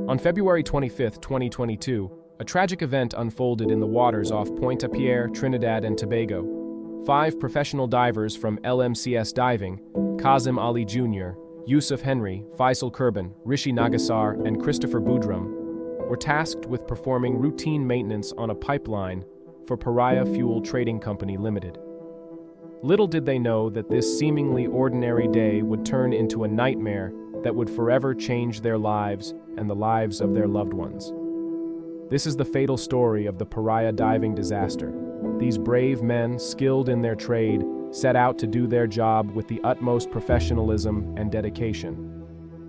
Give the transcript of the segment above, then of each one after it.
On February 25, 2022, a tragic event unfolded in the waters off Point à-Pierre, Trinidad and Tobago. 5 professional divers from LMCS Diving, Kazim Ali Jr., Yusuf Henry, Faisal Kurban, Rishi Nagassar, and Christopher Boodram, were tasked with performing routine maintenance on a pipeline for Paria Fuel Trading Company Limited. Little did they know that this seemingly ordinary day would turn into a nightmare that would forever change their lives and the lives of their loved ones. This is the fatal story of the Paria diving disaster. These brave men, skilled in their trade, set out to do their job with the utmost professionalism and dedication.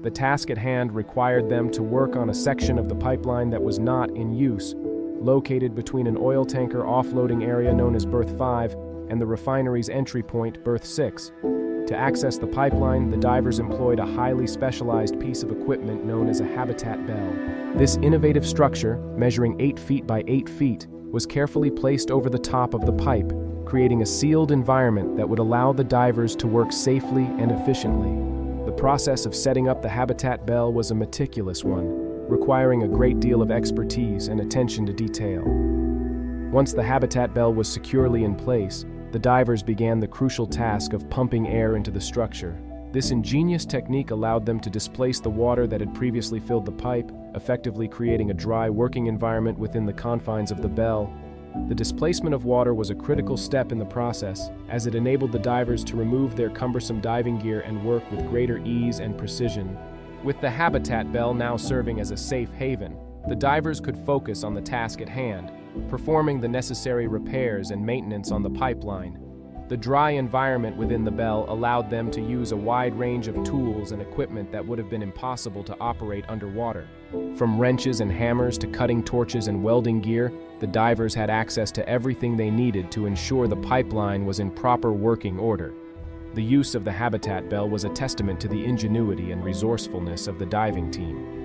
The task at hand required them to work on a section of the pipeline that was not in use, located between an oil tanker offloading area known as Berth 5 and the refinery's entry point, Berth 6. To access the pipeline, the divers employed a highly specialized piece of equipment known as a habitat bell. This innovative structure, measuring 8 feet by 8 feet, was carefully placed over the top of the pipe, creating a sealed environment that would allow the divers to work safely and efficiently. The process of setting up the habitat bell was a meticulous one, requiring a great deal of expertise and attention to detail. Once the habitat bell was securely in place, the divers began the crucial task of pumping air into the structure. This ingenious technique allowed them to displace the water that had previously filled the pipe, effectively creating a dry working environment within the confines of the bell. The displacement of water was a critical step in the process, as it enabled the divers to remove their cumbersome diving gear and work with greater ease and precision. With the habitat bell now serving as a safe haven, the divers could focus on the task at hand, performing the necessary repairs and maintenance on the pipeline. The dry environment within the bell allowed them to use a wide range of tools and equipment that would have been impossible to operate underwater. From wrenches and hammers to cutting torches and welding gear, the divers had access to everything they needed to ensure the pipeline was in proper working order. The use of the habitat bell was a testament to the ingenuity and resourcefulness of the diving team.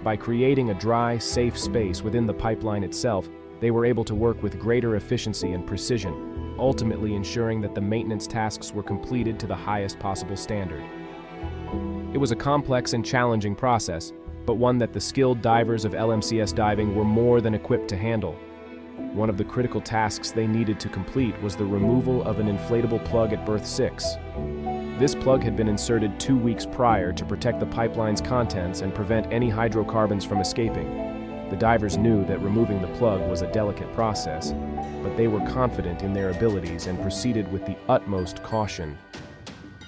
By creating a dry, safe space within the pipeline itself, they were able to work with greater efficiency and precision, ultimately ensuring that the maintenance tasks were completed to the highest possible standard. It was a complex and challenging process, but one that the skilled divers of LMCS Diving were more than equipped to handle. One of the critical tasks they needed to complete was the removal of an inflatable plug at Berth 6. This plug had been inserted 2 weeks prior to protect the pipeline's contents and prevent any hydrocarbons from escaping. The divers knew that removing the plug was a delicate process, but they were confident in their abilities and proceeded with the utmost caution.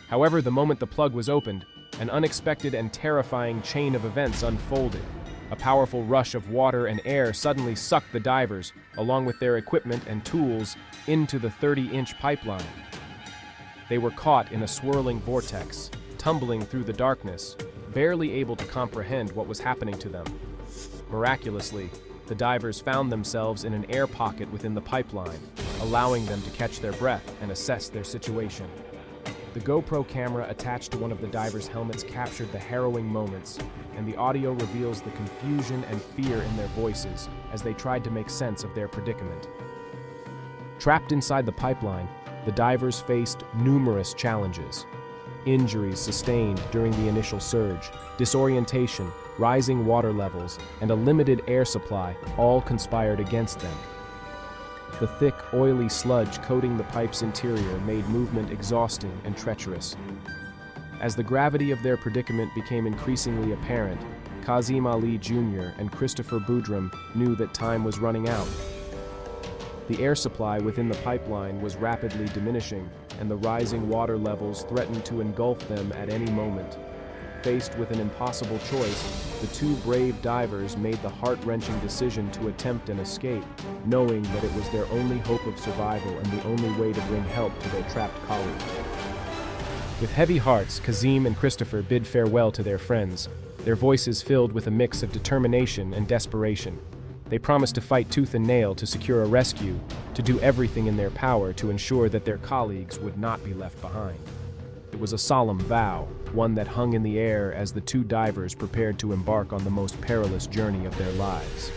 However, the moment the plug was opened, an unexpected and terrifying chain of events unfolded. A powerful rush of water and air suddenly sucked the divers, along with their equipment and tools, into the 30-inch pipeline. They were caught in a swirling vortex, tumbling through the darkness, barely able to comprehend what was happening to them. Miraculously, the divers found themselves in an air pocket within the pipeline, allowing them to catch their breath and assess their situation. The GoPro camera attached to one of the divers' helmets captured the harrowing moments, and the audio reveals the confusion and fear in their voices as they tried to make sense of their predicament. Trapped inside the pipeline, the divers faced numerous challenges. Injuries sustained during the initial surge, disorientation, rising water levels, and a limited air supply all conspired against them. The thick, oily sludge coating the pipe's interior made movement exhausting and treacherous. As the gravity of their predicament became increasingly apparent, Kazim Ali Jr. and Christopher Boodram knew that time was running out. The air supply within the pipeline was rapidly diminishing, and the rising water levels threatened to engulf them at any moment. Faced with an impossible choice, the 2 brave divers made the heart-wrenching decision to attempt an escape, knowing that it was their only hope of survival and the only way to bring help to their trapped colleagues. With heavy hearts, Kazim and Christopher bid farewell to their friends, their voices filled with a mix of determination and desperation. They promised to fight tooth and nail to secure a rescue, to do everything in their power to ensure that their colleagues would not be left behind. It was a solemn vow, one that hung in the air as the 2 divers prepared to embark on the most perilous journey of their lives.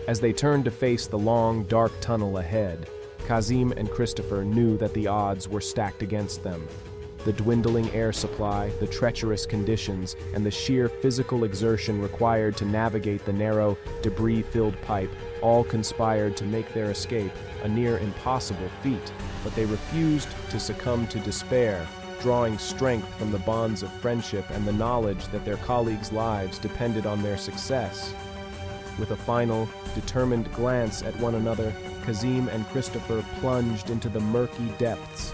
As they turned to face the long, dark tunnel ahead, Kazim and Christopher knew that the odds were stacked against them. The dwindling air supply, the treacherous conditions, and the sheer physical exertion required to navigate the narrow, debris-filled pipe all conspired to make their escape a near impossible feat, but they refused to succumb to despair, drawing strength from the bonds of friendship and the knowledge that their colleagues' lives depended on their success. With a final, determined glance at one another, Kazim and Christopher plunged into the murky depths,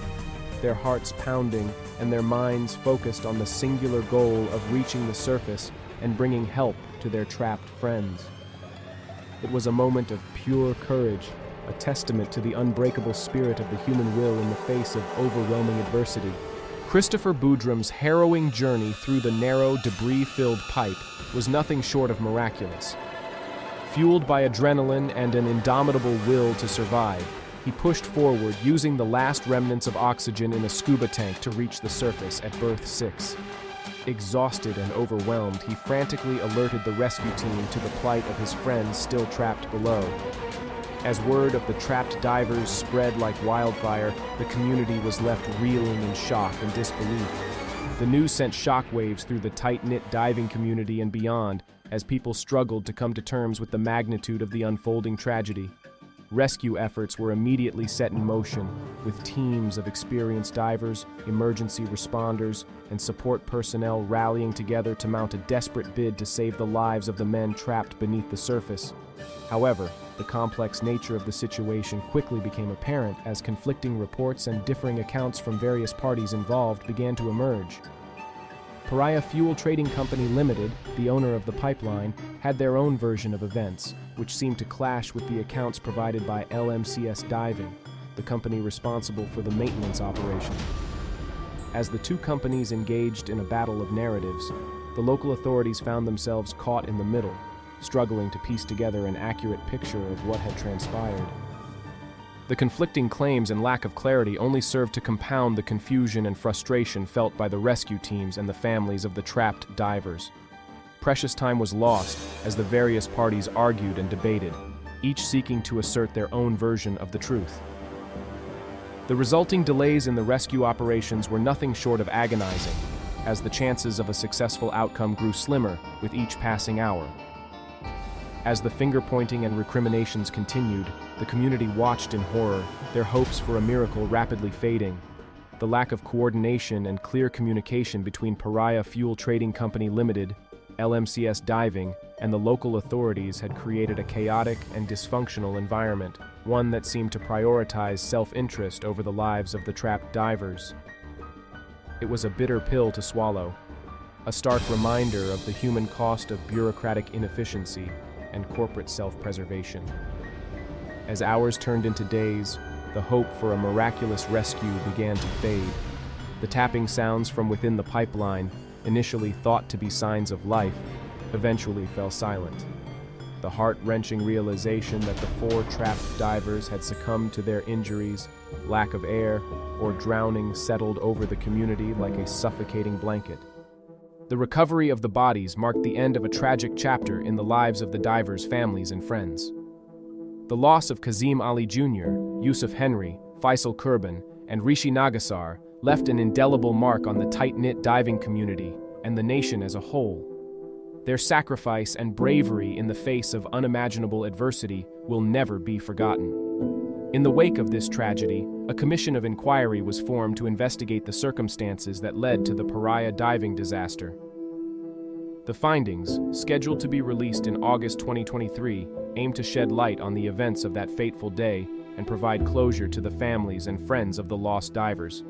their hearts pounding and their minds focused on the singular goal of reaching the surface and bringing help to their trapped friends. It was a moment of pure courage, a testament to the unbreakable spirit of the human will in the face of overwhelming adversity. Christopher Boodram's harrowing journey through the narrow, debris-filled pipe was nothing short of miraculous. Fueled by adrenaline and an indomitable will to survive, he pushed forward, using the last remnants of oxygen in a scuba tank to reach the surface at Berth 6. Exhausted and overwhelmed, he frantically alerted the rescue team to the plight of his friends still trapped below. As word of the trapped divers spread like wildfire, the community was left reeling in shock and disbelief. The news sent shockwaves through the tight-knit diving community and beyond, as people struggled to come to terms with the magnitude of the unfolding tragedy. Rescue efforts were immediately set in motion, with teams of experienced divers, emergency responders, and support personnel rallying together to mount a desperate bid to save the lives of the men trapped beneath the surface. However, the complex nature of the situation quickly became apparent as conflicting reports and differing accounts from various parties involved began to emerge. Paria Fuel Trading Company Limited, the owner of the pipeline, had their own version of events, which seemed to clash with the accounts provided by LMCS Diving, the company responsible for the maintenance operation. As the two companies engaged in a battle of narratives, the local authorities found themselves caught in the middle, struggling to piece together an accurate picture of what had transpired. The conflicting claims and lack of clarity only served to compound the confusion and frustration felt by the rescue teams and the families of the trapped divers. Precious time was lost as the various parties argued and debated, each seeking to assert their own version of the truth. The resulting delays in the rescue operations were nothing short of agonizing, as the chances of a successful outcome grew slimmer with each passing hour. As the finger-pointing and recriminations continued, the community watched in horror, their hopes for a miracle rapidly fading. The lack of coordination and clear communication between Paria Fuel Trading Company Limited, LMCS Diving, and the local authorities had created a chaotic and dysfunctional environment, one that seemed to prioritize self-interest over the lives of the trapped divers. It was a bitter pill to swallow, a stark reminder of the human cost of bureaucratic inefficiency and corporate self-preservation. As hours turned into days, the hope for a miraculous rescue began to fade. The tapping sounds from within the pipeline, initially thought to be signs of life, eventually fell silent. The heart-wrenching realization that the 4 trapped divers had succumbed to their injuries, lack of air, or drowning settled over the community like a suffocating blanket. The recovery of the bodies marked the end of a tragic chapter in the lives of the divers' families and friends. The loss of Kazim Ali Jr., Yusuf Henry, Faisal Kurban, and Rishi Nagassar left an indelible mark on the tight-knit diving community and the nation as a whole. Their sacrifice and bravery in the face of unimaginable adversity will never be forgotten. In the wake of this tragedy, a commission of inquiry was formed to investigate the circumstances that led to the Paria diving disaster. The findings, scheduled to be released in August 2023, aim to shed light on the events of that fateful day and provide closure to the families and friends of the lost divers.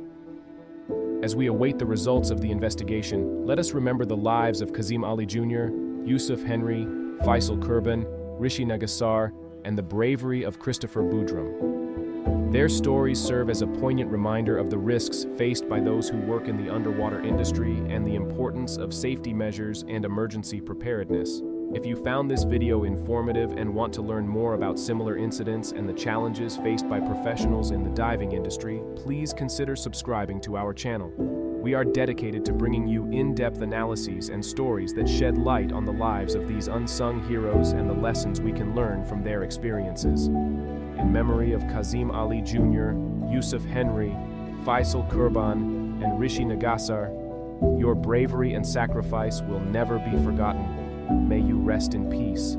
As we await the results of the investigation, let us remember the lives of Kazim Ali Jr., Yusuf Henry, Faisal Kurban, Rishi Nagassar, and the bravery of Christopher Boodram. Their stories serve as a poignant reminder of the risks faced by those who work in the underwater industry and the importance of safety measures and emergency preparedness. If you found this video informative and want to learn more about similar incidents and the challenges faced by professionals in the diving industry, please consider subscribing to our channel. We are dedicated to bringing you in-depth analyses and stories that shed light on the lives of these unsung heroes and the lessons we can learn from their experiences. In memory of Kazim Ali Jr., Yusuf Henry, Faisal Kurban, and Rishi Nagassar, your bravery and sacrifice will never be forgotten. May you rest in peace.